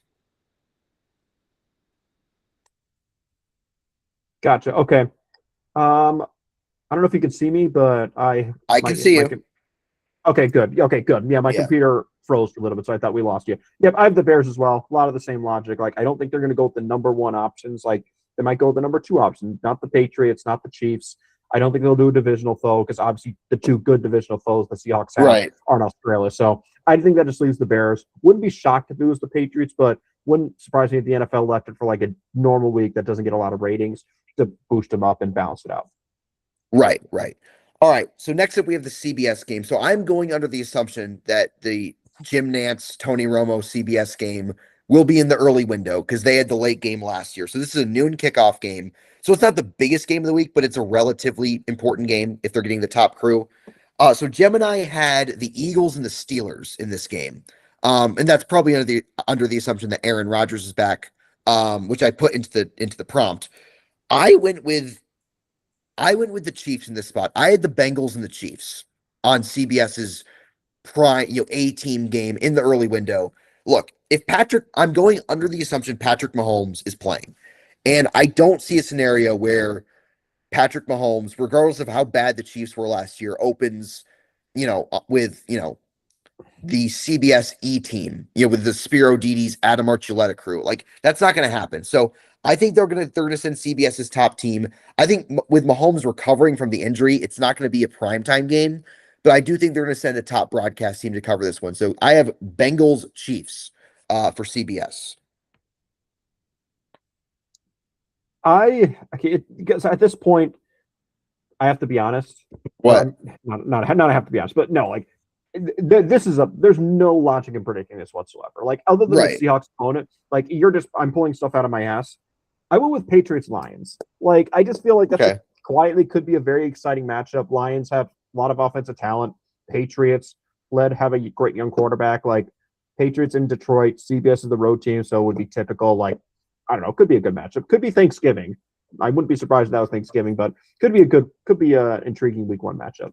Gotcha. Okay. I don't know if you can see me, but I I can my see my you. okay, good. Okay, good. Yeah, my Yeah. computer froze for a little bit, so I thought we lost you. Yep, I have the Bears as well. A lot of the same logic. Like, I don't think they're going to go with the number one options. Like, they might go with the number two option, not the Patriots, not the Chiefs. I don't think they'll do a divisional foe because obviously the two good divisional foes the Seahawks have Right. are in Australia. So I think that just leaves the Bears. Wouldn't be shocked if it was the Patriots, but wouldn't surprise me if the NFL left it for like a normal week that doesn't get a lot of ratings to boost them up and balance it out. Right, right. All right. So next up, we have the CBS game. So I'm going under the assumption that the Jim Nance, Tony Romo CBS game will be in the early window because they had the late game last year. So this is a noon kickoff game. So it's not the biggest game of the week, but it's a relatively important game if they're getting the top crew. So Gemini had the Eagles and the Steelers in this game. And that's probably under the assumption that Aaron Rodgers is back, which I put into the prompt. I went with I went with the Chiefs in this spot. I had the Bengals and the Chiefs on CBS's prime, A-team game in the early window. Look, I'm going under the assumption Patrick Mahomes is playing. And I don't see a scenario where Patrick Mahomes, regardless of how bad the Chiefs were last year, opens, with, the CBS E team, with the Spiro Didi's Adam Archuleta crew. Like that's not going to happen. So I think they're gonna send CBS's top team. I think with Mahomes recovering from the injury, it's not going to be a primetime game, but I do think they're going to send a top broadcast team to cover this one. So I have Bengals Chiefs for CBS. Because at this point, I have to be honest. What? Not I have to be honest, but no, like there's no logic in predicting this whatsoever. Like other than the Right. Seahawks opponent, like I'm pulling stuff out of my ass. I went with Patriots Lions. Like I just feel like that's Okay. quietly could be a very exciting matchup. Lions have a lot of offensive talent. Patriots have a great young quarterback. Like Patriots in Detroit, CBS is the road team, so it would be typical. Like I don't know, could be a good matchup. Could be Thanksgiving. I wouldn't be surprised if that was Thanksgiving, but could be a intriguing week one matchup.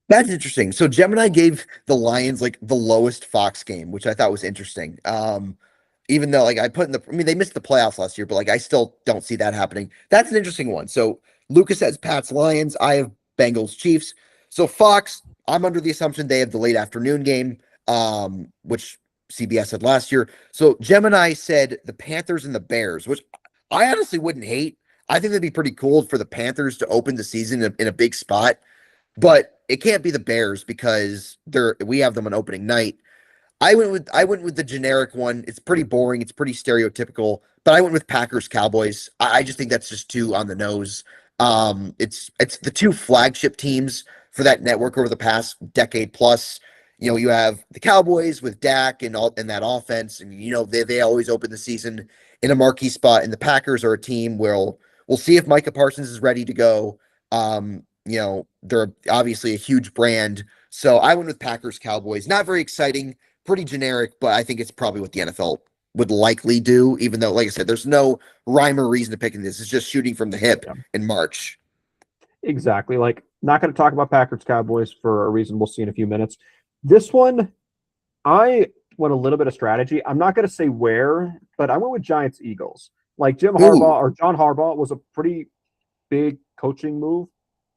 That's interesting. So Gemini gave the Lions like the lowest Fox game, which I thought was interesting. Even though like I mean they missed the playoffs last year, but like I still don't see that happening. That's an interesting one. So Lucas has Pats Lions, I have Bengals Chiefs. So Fox, I'm under the assumption they have the late afternoon game, which CBS had last year. So Gemini said the Panthers and the Bears, which I honestly wouldn't hate. I think that'd be pretty cool for the Panthers to open the season in a big spot, but it can't be the Bears because we have them on opening night. I went with the generic one. It's pretty boring. It's pretty stereotypical, but I went with Packers Cowboys. I just think that's just too on the nose. It's the two flagship teams for that network over the past decade plus. You have the Cowboys with Dak and all and that offense, and they always open the season in a marquee spot. And the Packers are a team where we'll see if Micah Parsons is ready to go. They're obviously a huge brand. So I went with Packers Cowboys. Not very exciting, pretty generic, but I think it's probably what the NFL would likely do, even though, like I said, there's no rhyme or reason to picking this. It's just shooting from the hip Yeah, in March. exactly. Like, not going to talk about Packers Cowboys for a reason we'll see in a few minutes. This one, I went a little bit of strategy. I'm not going to say where, but I went with Giants Eagles. Like Jim Ooh, Harbaugh or John Harbaugh was a pretty big coaching move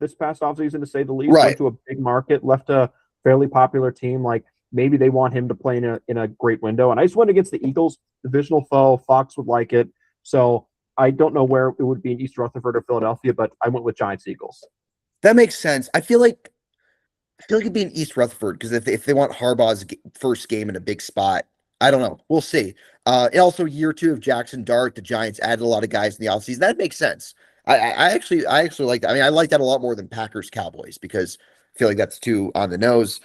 this past offseason, to say the least. Went right. to a big market, left a fairly popular team. Like, maybe they want him to play in a great window. And I just went against the Eagles, divisional foe. Fox would like it. So I don't know where it would be in East Rutherford or Philadelphia, but I went with Giants Eagles. That makes sense. I feel like it'd be in East Rutherford because if they want Harbaugh's first game in a big spot, I don't know. We'll see. And also year two of Jackson Dart, the Giants added a lot of guys in the offseason. That makes sense. I actually like that. I mean, I like that a lot more than Packers Cowboys because I feel like that's too on the nose.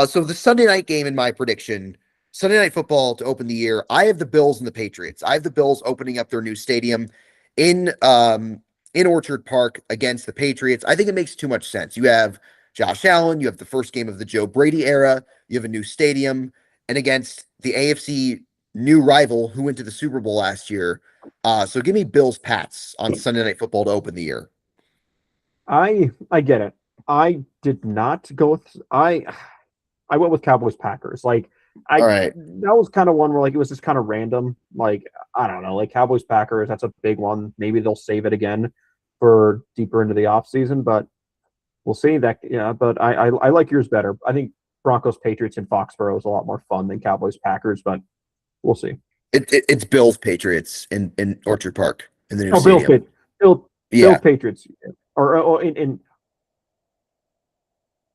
So the Sunday night game in my prediction, Sunday night football to open the year, I have the Bills and the Patriots. I have the Bills opening up their new stadium in in Orchard Park against the Patriots. I think it makes too much sense. You have Josh Allen. You have the first game of the Joe Brady era. You have a new stadium, and against the AFC new rival who went to the Super Bowl last year. So give me Bills Pats on Sunday Night Football to open the year. I get it. I did not go with I went with Cowboys Packers. Like, I All right. that was kind of one where, like, it was just kind of random. Like, I don't know, like Cowboys Packers, that's a big one. Maybe they'll save it again for deeper into the offseason, but we'll see that. Yeah, but I like yours better. I think Broncos Patriots in Foxborough is a lot more fun than Cowboys Packers, but we'll see. It's Bills Patriots in Orchard Park in the new Oh, Bills stadium. Patriots. Bills Yeah, Patriots. Or in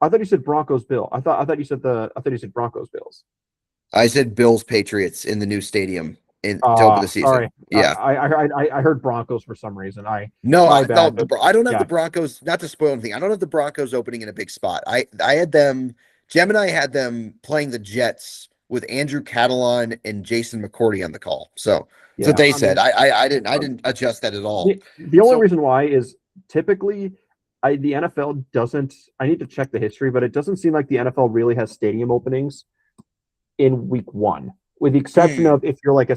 I thought you said Broncos Bill. I thought you said Broncos Bills. I said Bills Patriots in the new stadium in to open the Sorry. season. Yeah. I heard Broncos for some reason. No, My no, bad. But I don't have the yeah, Broncos. Not to spoil anything, I don't have the Broncos opening in a big spot. I had them. Gemini had them playing the Jets with Andrew Catalon and Jason McCourty on the call. So that's what yeah. they I said. mean, I didn't adjust that at all. the only So reason why is typically the NFL doesn't. I need to check the history, but it doesn't seem like the NFL really has stadium openings in week one, with the exception hmm, of if you're like a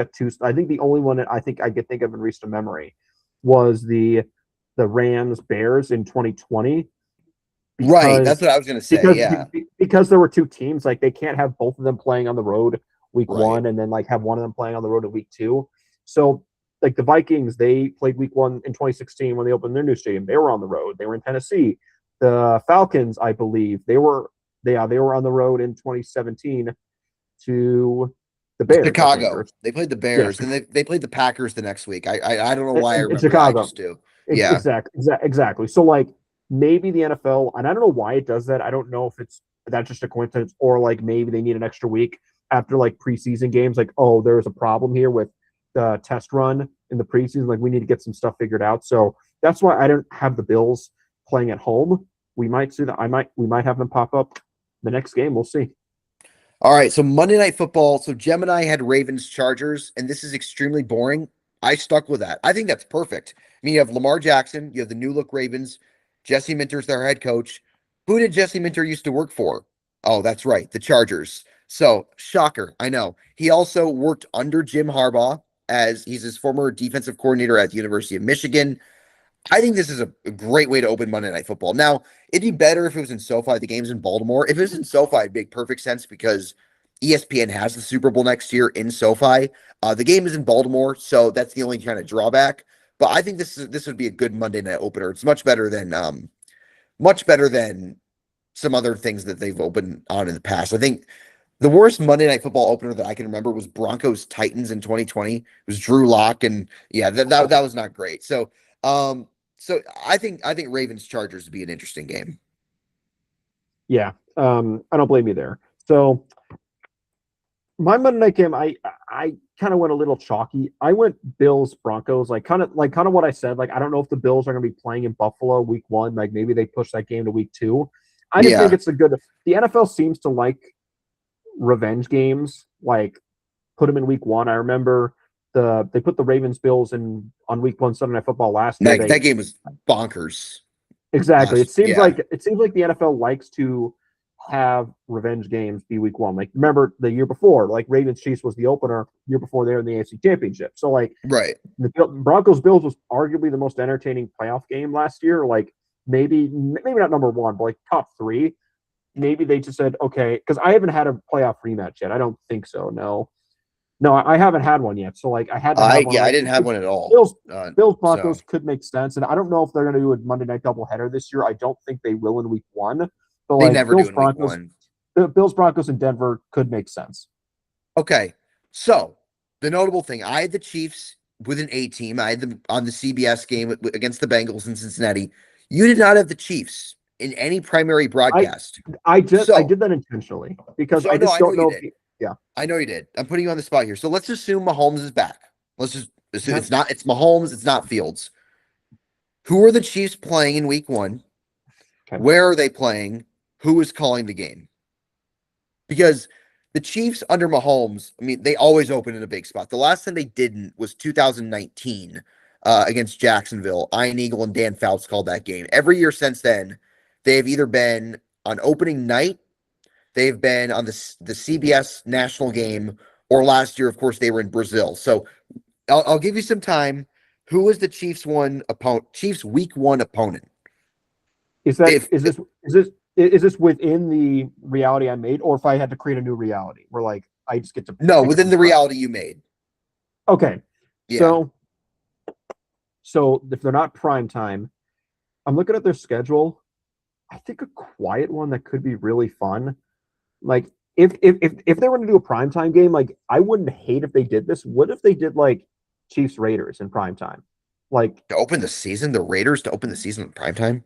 two. I think the only one that I think I could think of in recent memory was the Rams Bears in 2020, right, that's because what I was gonna say. because Yeah, because there were two teams. Like, they can't have both of them playing on the road week right. one and then like have one of them playing on the road in week two. So, like, the Vikings, they played week one in 2016 when they opened their new stadium. They were on the road. They were in Tennessee. The Falcons, I believe, they were on the road in 2017 to the Bears, I think. Chicago. Or They played the yes, Bears, and they played the Packers the next week. I don't know why I in remember that. I Chicago. just do. Yeah. Exactly. So, like, maybe the NFL, and I don't know why it does that. I don't know if it's that's just a coincidence, or like maybe they need an extra week after like preseason games. Like, oh, there's a problem here with the test run in the preseason. Like, we need to get some stuff figured out. So that's why I don't have the Bills playing at home. We might see that. We might have them pop up the next game. We'll see. All right, so Monday Night Football. So Gemini had Ravens Chargers, and this is extremely boring. I stuck with that. I think that's perfect. I mean, you have Lamar Jackson, you have the new look Ravens, Jesse Minter's their head coach. Who did Jesse Minter used to work for? Oh, that's right, the Chargers. So, shocker, I know. He also worked under Jim Harbaugh as he's his former defensive coordinator at the University of Michigan. I think this is a great way to open Monday Night Football. Now, it'd be better if it was in SoFi. The game's in Baltimore. If it was in SoFi, it'd make perfect sense because ESPN has the Super Bowl next year in SoFi. The game is in Baltimore, so that's the only kind of drawback. But I think this would be a good Monday night opener. It's much better than some other things that they've opened on in the past. I think the worst Monday Night Football opener that I can remember was Broncos Titans in 2020. It was Drew Lock, and yeah, that was not great. Um, so I think Ravens Chargers would be an interesting game. Yeah, I don't blame you there. So My Monday night game, I kind of went a little chalky. I went Bills Broncos, like kind of what I said. Like I don't know if the Bills are going to be playing in Buffalo week 1. Like maybe they push that game to week 2. I just think Yeah. it's a good. The NFL seems to like revenge games. Like put them in week 1. I remember they put the Ravens Bills in on week 1 Sunday Night Football last year. That They game was bonkers. exactly. It seems Yeah. like the NFL likes to have revenge games be week 1. Like remember the year before, like Ravens Chiefs was the opener year before they were in the AFC Championship. So like Right. the Broncos Bills was arguably the most entertaining playoff game last year. Like maybe not number 1, but like top 3. Maybe they just said okay because I haven't had a playoff rematch yet. I don't think so. No, I haven't had one yet. So like I had to have one. I Like didn't have one at all. Bills Bills So Broncos could make sense, and I don't know if they're going to do a Monday night doubleheader this year. I don't think they will in week 1. But they like never do in week 1. Bills Broncos in Denver could make sense. Okay. So the notable thing, I had the Chiefs with an A team. I had them on the CBS game against the Bengals in Cincinnati. You did not have the Chiefs in any primary I broadcast. I So, did that intentionally because so I no, just I know don't you know did. yeah. I know you did. I'm putting you on the spot here. So let's assume Mahomes is back. Let's just assume Okay. it's Mahomes, it's not Fields. Who are the Chiefs playing in week 1? Okay. Where are they playing? Who is calling the game? Because the Chiefs under Mahomes, I mean, they always open in a big spot. The last time they didn't was 2019 against Jacksonville. Ian Eagle and Dan Fouts called that game. Every year since then, they've either been on opening night, they've been on the CBS national game, or last year, of course, they were in Brazil. So I'll give you some time. Who was the Chiefs week 1 opponent? Is that If is this within the reality I made, or if I had to create a new reality where like I just get to no, pick it within from the scratch? reality you made. Okay, Yeah. so if they're not prime time, I'm looking at their schedule. I think a quiet one that could be really fun. Like if they were to do a primetime game, like I wouldn't hate if they did this. What if they did like Chiefs Raiders in prime time? Like To open the season, the Raiders to open the season in primetime.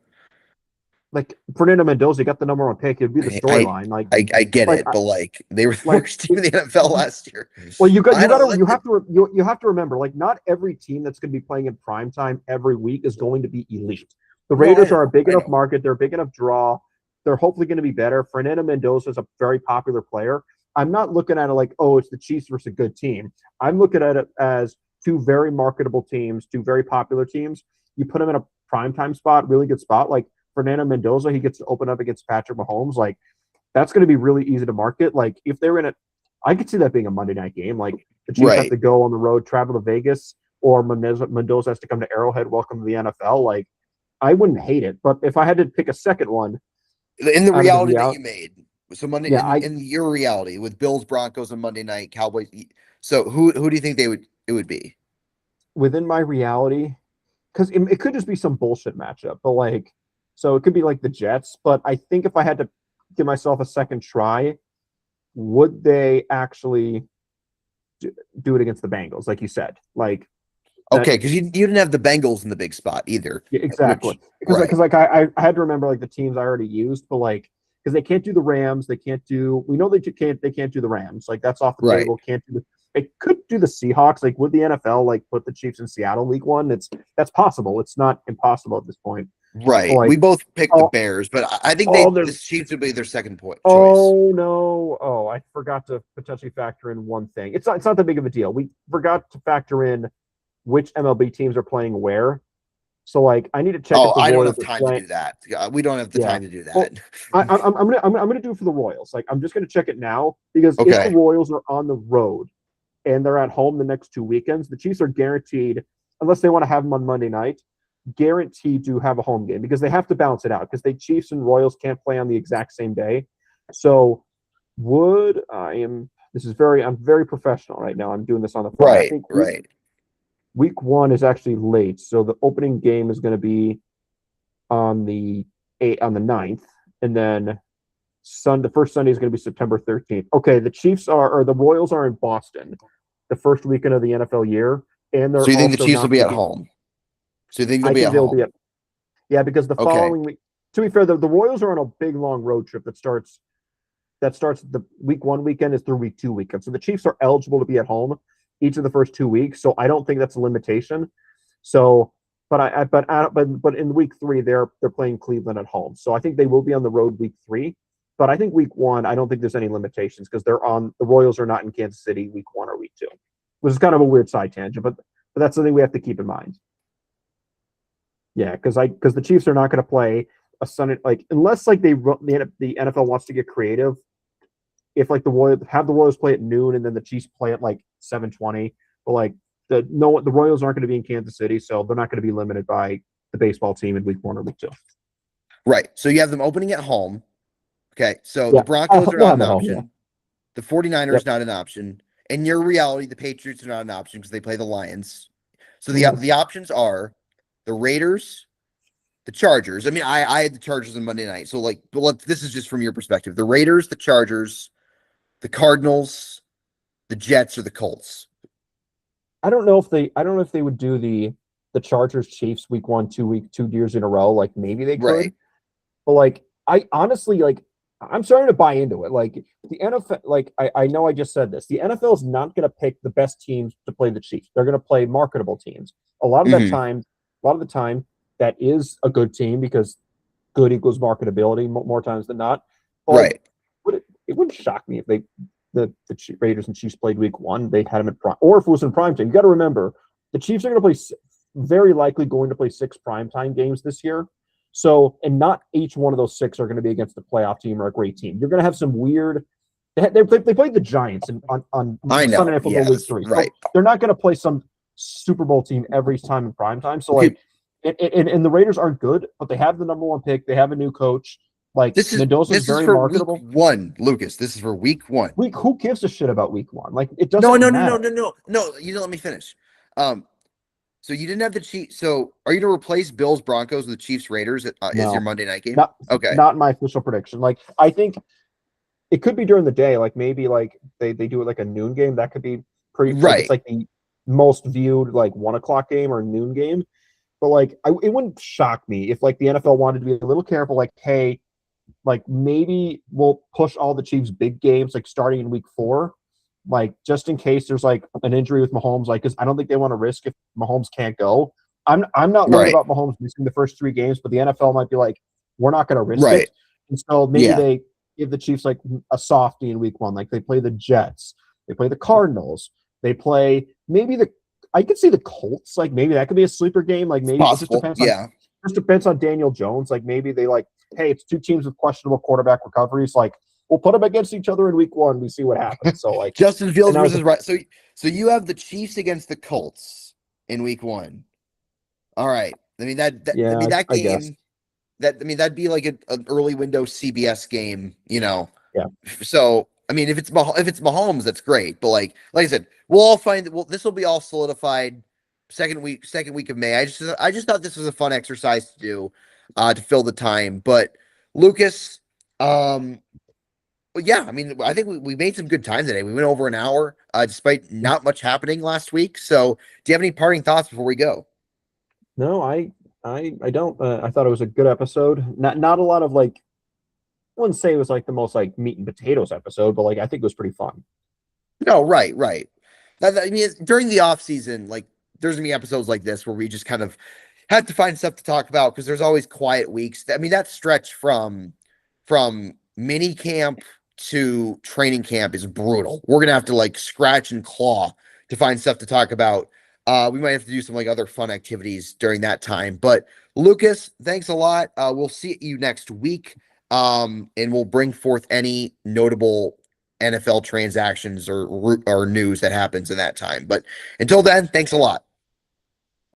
like Fernando Mendoza got the number 1 pick. It'd be the I, I storyline. I get Like it, but like they were the like worst team in the NFL last year. well, I don't you like have to you have to remember like not every team that's going to be playing in prime time every week is going to be elite. The no, Raiders are a big I enough know. market. They're a big enough draw. They're hopefully going to be better. Fernando Mendoza is a very popular player. I'm not looking at it like, oh, it's the Chiefs versus a good team. I'm looking at it as 2 very marketable teams, 2 very popular teams. You put them in a primetime spot, really good spot. Like Fernando Mendoza, he gets to open up against Patrick Mahomes. Like that's going to be really easy to market. Like if they're in it, I could see that being a Monday night game. Like the Chiefs have Right. to go on the road, travel to Vegas, or Mendoza has to come to Arrowhead. Welcome to the NFL. Like I wouldn't hate it, but if I had to pick a second one In the out of the reality that reality, you made, so Monday yeah, I in your reality with Bills Broncos on Monday night, Cowboys. So who do you think it would be? within my reality, because it could just be some bullshit matchup, but like, so it could be like the Jets. But I think if I had to give myself a second try, would they actually do it against the Bengals, like you said? Like that, Okay, because you didn't have the Bengals in the big spot either. yeah, exactly. Which right, Because like I had to remember like the teams I already used, but like because they can't do the Rams, they can't do. We know they can't do the Rams. Like that's off the right, table. Can't do the. They could do the Seahawks. Like would the NFL like put the Chiefs in Seattle week 1? That's possible. It's not impossible at this point. But right. We like both picked the oh Bears, but I think oh the the Chiefs would be their second point choice. oh no I forgot to potentially factor in one thing. It's not that big of a deal. We forgot to factor in which MLB teams are playing where. So like I need to check Oh, if the I don't Royals have are time to playing. do that. We don't have the Yeah. time to do Well, that. I'm gonna do it for the Royals. Like I'm just gonna check it now because if the Okay. Royals are on the road and they're at home the next 2 weekends, the Chiefs are guaranteed, unless they want to have them on Monday night, guaranteed to have a home game because they have to balance it out because the Chiefs and Royals can't play on the exact same day. So would I am this is very I'm very professional right now. I'm doing this on the fly. I Right, think right. week 1 is actually late, so the opening game is going to be on the 9th, and then the first Sunday is going to be September 13th. Okay, the Chiefs are or the Royals are in Boston the first weekend of the NFL year, and they're So you think the also Chiefs will not be at making. home? So you think they'll I be think at they'll be home? at yeah because the Okay. following week. To be fair, the Royals are on a big long road trip that starts that starts the week 1 weekend is through week 2 weekend. So the Chiefs are eligible to be at home each of the first 2 weeks. So I don't think that's a limitation. So, but in week 3 they're playing Cleveland at home. So I think they will be on the road week 3. But I think week 1, I don't think there's any limitations because the Royals are not in Kansas City week 1 or week 2, which is kind of a weird side tangent, but that's something we have to keep in mind. Yeah, because the Chiefs are not going to play a Sunday, like unless like the NFL wants to get creative. If like the Royals play at noon and then the Chiefs play at like 7:20, but like the Royals aren't going to be in Kansas City, so they're not going to be limited by the baseball team in week 1 or week 2. Right. So you have them opening at home. Okay. So Yeah, the Broncos are not an home, option. yeah. The 49ers Yep. not an option. In your reality, the Patriots are not an option because they play the Lions. So Mhm. the options are the Raiders, the Chargers. I mean, I had the Chargers on Monday night. So like, but this is just from your perspective. The Raiders, the Chargers, the Cardinals, the Jets, or the Colts. I don't know if they would do the Chargers Chiefs week 1, 2 years in a row. Like maybe they could, Right. but like I honestly like I'm starting to buy into it. Like the NFL, like I know I just said this. The NFL is not going to pick the best teams to play the Chiefs. They're going to play marketable teams. A lot of the time, that is a good team because good equals marketability more times than not. But like, Right. it wouldn't shock me if the Raiders and Chiefs played week 1. They had them in prime, or if it was in prime time. You got to remember the Chiefs are going to play very likely going to play 6 primetime games this year. So, and not each one of those 6 are going to be against a playoff team or a great team. You're going to have some weird. They played the Giants on I know. Sunday Night Football week Yes. 3. Right. So they're not going to play some Super Bowl team every time in prime time. So Okay. like, and the Raiders aren't good, but they have the number 1 pick. They have a new coach. Like Mendoza's very for marketable. week 1, Lucas. This is for week 1. Who gives a shit about week 1? Like it No, doesn't matter. no. You didn't let me finish. So you didn't have the Chiefs. So are you going to replace Bills Broncos with Chiefs Raiders as your Monday night game? Okay. Not my official prediction. Like I think it could be during the day. Like maybe like they do it like a noon game. That could be pretty. Right. Like, it's like the most viewed like 1 o'clock game or noon game. But like it wouldn't shock me if like the NFL wanted to be a little careful. Like hey, like maybe we'll push all the Chiefs' big games like starting in week 4. Like just in case there's like an injury with Mahomes, like because I don't think they want to risk if Mahomes can't go. I'm not worried about Mahomes missing the first 3 games, but the NFL might be like, we're not going to risk it, and so maybe they give the Chiefs like a softie in week 1. Like they play the Jets, they play the Cardinals, they play I could see the Colts. Like maybe that could be a sleeper game. Like maybe it just depends on Daniel Jones. Like maybe they like, hey, it's 2 teams with questionable quarterback recoveries. Like we'll put them against each other in week 1. We see what happens. So like Justin Fields versus right. So you have the Chiefs against the Colts in week 1. All right. I mean that game. That'd be like an early window CBS game. Yeah. So I mean, if it's Mahomes, that's great. But like I said, we'll all find that. This will be all solidified second week of May. I just thought this was a fun exercise to do, to fill the time. But Lucas, well, yeah, I mean, I think we made some good time today. We went over an hour, despite not much happening last week. So, do you have any parting thoughts before we go? No, I don't. I thought it was a good episode. Not a lot of like. I wouldn't say it was like the most like meat and potatoes episode, but like I think it was pretty fun. No, right. I mean, during the off season, like there's gonna be episodes like this where we just kind of have to find stuff to talk about because there's always quiet weeks. I mean, that stretch from mini camp to training camp is brutal. We're gonna have to like scratch and claw to find stuff to talk about. We might have to do some like other fun activities during that time. But Lucas, thanks a lot. We'll see you next week. And we'll bring forth any notable NFL transactions or news that happens in that time. But until then, thanks a lot.